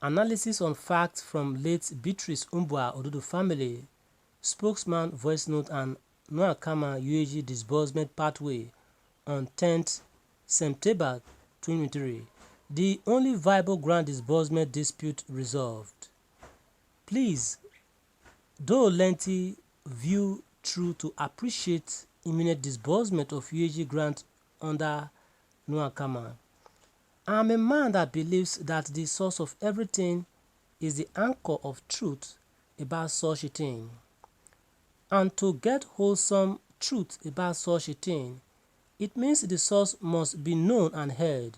Analysis on facts from late Beatrice Umbua Odudu family, spokesman voice note and Noakama Uaag disbursement pathway on 10th September 2023. The only viable grant disbursement dispute resolved. Please, though lengthy, view through to appreciate imminent disbursement of Uaag grant under Noakama. I am a man that believes that the source of everything is the anchor of truth about such a thing. And to get wholesome truth about such a thing, it means the source must be known and heard.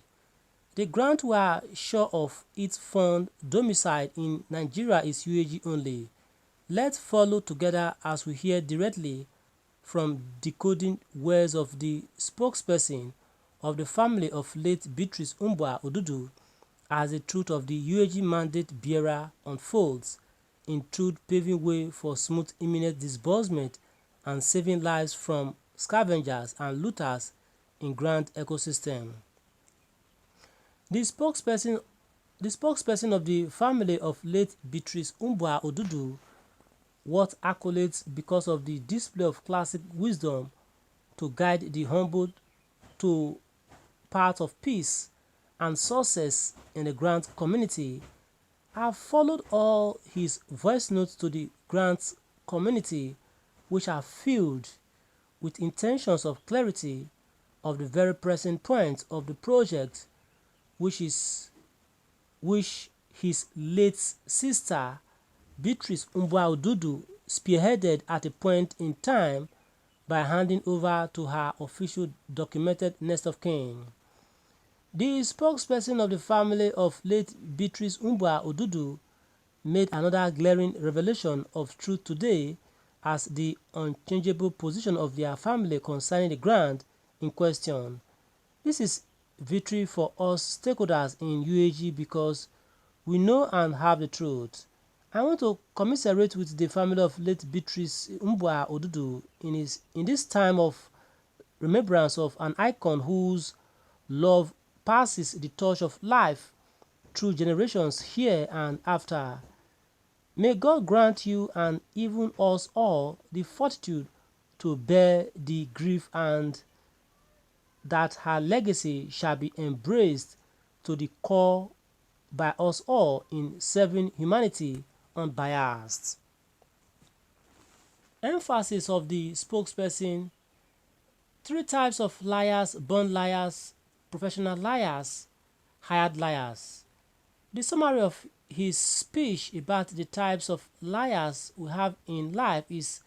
The grant we are sure of its fund domicile in Nigeria is Uaag only. Let's follow together as we hear directly from decoding words of the spokesperson of the family of late Beatrice Umbua Odudu as the truth of the Uaag mandate bearer unfolds, in truth paving way for smooth imminent disbursement and saving lives from scavengers and looters in grant ecosystem. The spokesperson of the family of late Beatrice Umbua Odudu what accolades because of the display of classic wisdom to guide the humbled to path of peace and success in the grant community. I have followed all his voice notes to the grants community, which are filled with intentions of clarity of the very present point of the project, which his late sister Beatrice Umbua Odudu spearheaded at a point in time by handing over to her official documented next of kin. The spokesperson of the family of late Beatrice Umbua Odudu made another glaring revelation of truth today as the unchangeable position of their family concerning the grant in question. This is victory for us stakeholders in Uaag because we know and have the truth. I want to commiserate with the family of late Beatrice Umbua Odudu in this time of remembrance of an icon whose love passes the torch of life through generations here and after. May God grant you and even us all the fortitude to bear the grief, and that her legacy shall be embraced to the core by us all in serving humanity unbiased. Emphasis of the spokesperson: 3 types of liars: born liars, professional liars, hired liars. The summary of his speech about the types of liars we have in life is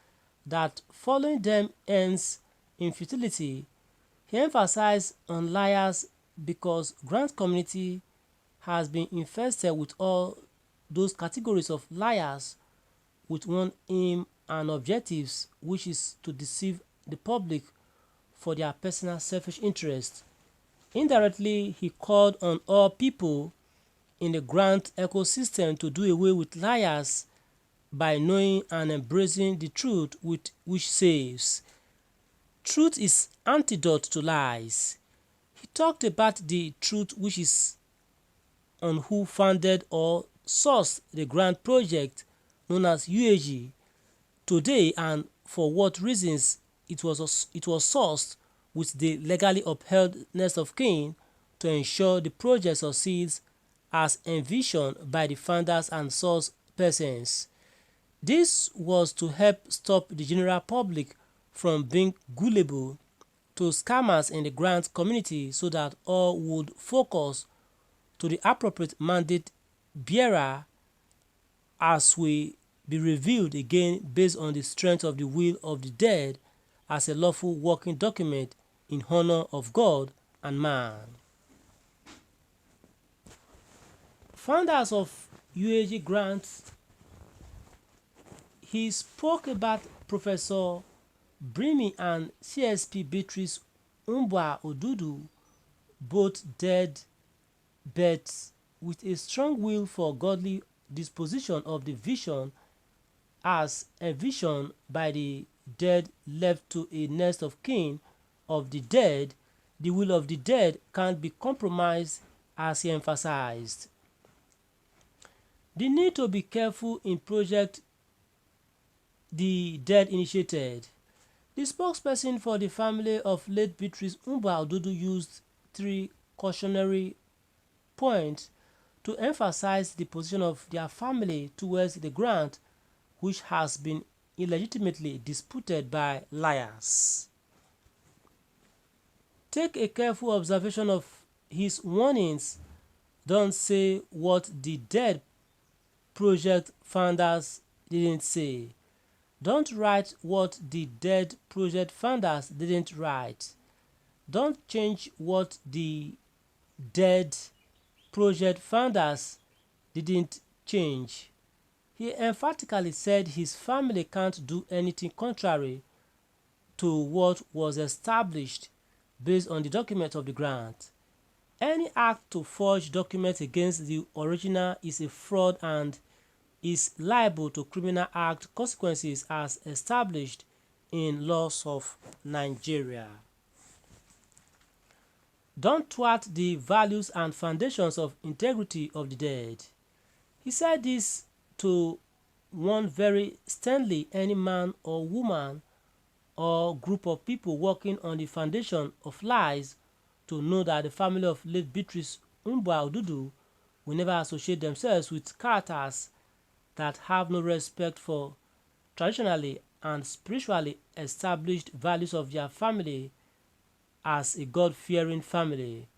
that following them ends in futility. He emphasized on liars because grant community has been infested with all those categories of liars with one aim and objectives, which is to deceive the public for their personal selfish interest. Indirectly, he called on all people in the grant ecosystem to do away with liars by knowing and embracing the truth which saves. Truth is antidote to lies. He talked about the truth which is on who founded or sourced the grant project known as Uaag today and for what reasons it was sourced with the legally upheld next of kin to ensure the project succeeds as envisioned by the founders and source persons. This was to help stop the general public from being gullible to scammers in the grant community so that all would focus to the appropriate mandate bearer as will be revealed again based on the strength of the will of the dead as a lawful working document in honor of God and man. Founders of Uaag grants. He spoke about Professor Brimi and CSP Beatrice Umbua Odudu, both dead but with a strong will for godly disposition of the vision as envisioned by the dead left to a next of kin of the dead. The will of the dead can't be compromised, as he emphasized. The need to be careful in project the dead initiated. The spokesperson for the family of late Beatrice Odudu used 3 cautionary points to emphasize the position of their family towards the grant, which has been illegitimately disputed by liars. Take a careful observation of his warnings. Don't say what the dead project founders didn't say. Don't write what the dead project founders didn't write. Don't change what the dead project founders didn't change. He emphatically said his family can't do anything contrary to what was established based on the documents of the grant. Any act to forge documents against the original is a fraud and is liable to Criminal Act consequences as established in laws of Nigeria. Don't thwart the values and foundations of integrity of the dead. He said this to warn very sternly any man or woman or group of people working on the foundation of lies to know that the family of late Beatrice Odudu will never associate themselves with characters that have no respect for traditionally and spiritually established values of their family as a God-fearing family.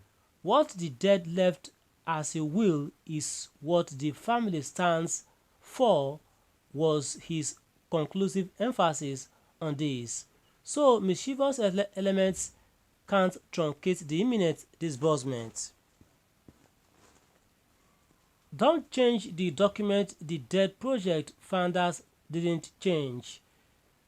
What the dead left as a will is what the family stands for, was his conclusive emphasis on this. So mischievous elements can't truncate the imminent disbursement. Don't change the document the dead project founders didn't change.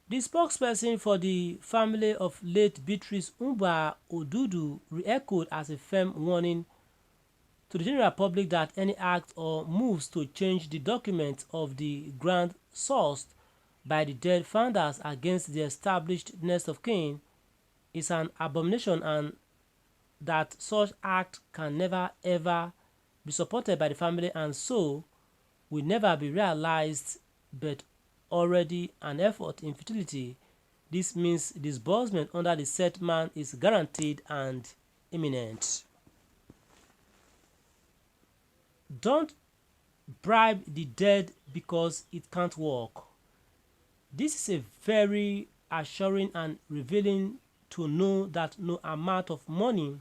The spokesperson for the family of late Beatrice Odudu re-echoed as a firm warning to the general public that any act or moves to change the document of the grant sourced by the dead founders against the established next of kin is an abomination, and that such act can never ever be supported by the family and so will never be realized, but already an effort in futility. This means disbursement under the settlement is guaranteed and imminent. Don't bribe the dead because it can't work. This is a very assuring and revealing to know that no amount of money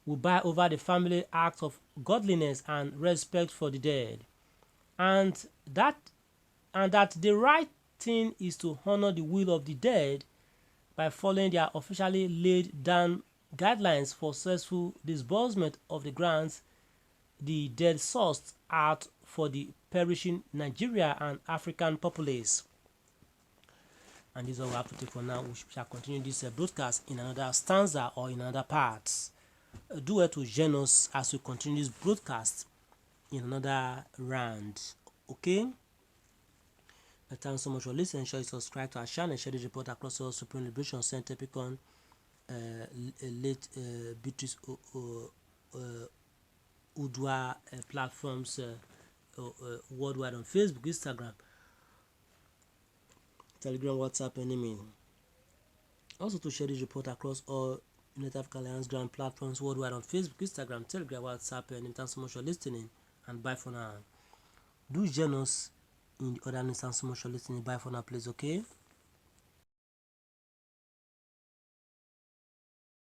will buy over the family acts of godliness and respect for the dead, and that the right thing is to honor the will of the dead by following their officially laid down guidelines for successful disbursement of the grants the dead sourced out for the perishing Nigeria and African populace. And this is all we have to take for now. We shall continue this broadcast in another stanza or in another part. Do well to join us as we continue this broadcast in another round. Okay? Thanks so much for listening. Ensure you subscribe to our channel and share this report across all Supreme Liberation Center Picon late Beatrice Udwa platforms worldwide on Facebook, Instagram, Telegram, WhatsApp, and email. Also to share this report across all United African Alliance Grand platforms worldwide on Facebook, Instagram, Telegram, WhatsApp, and thanks so much for listening. And bye for now. Do join us in the other instance so much for listening. Bye for now, please. Okay.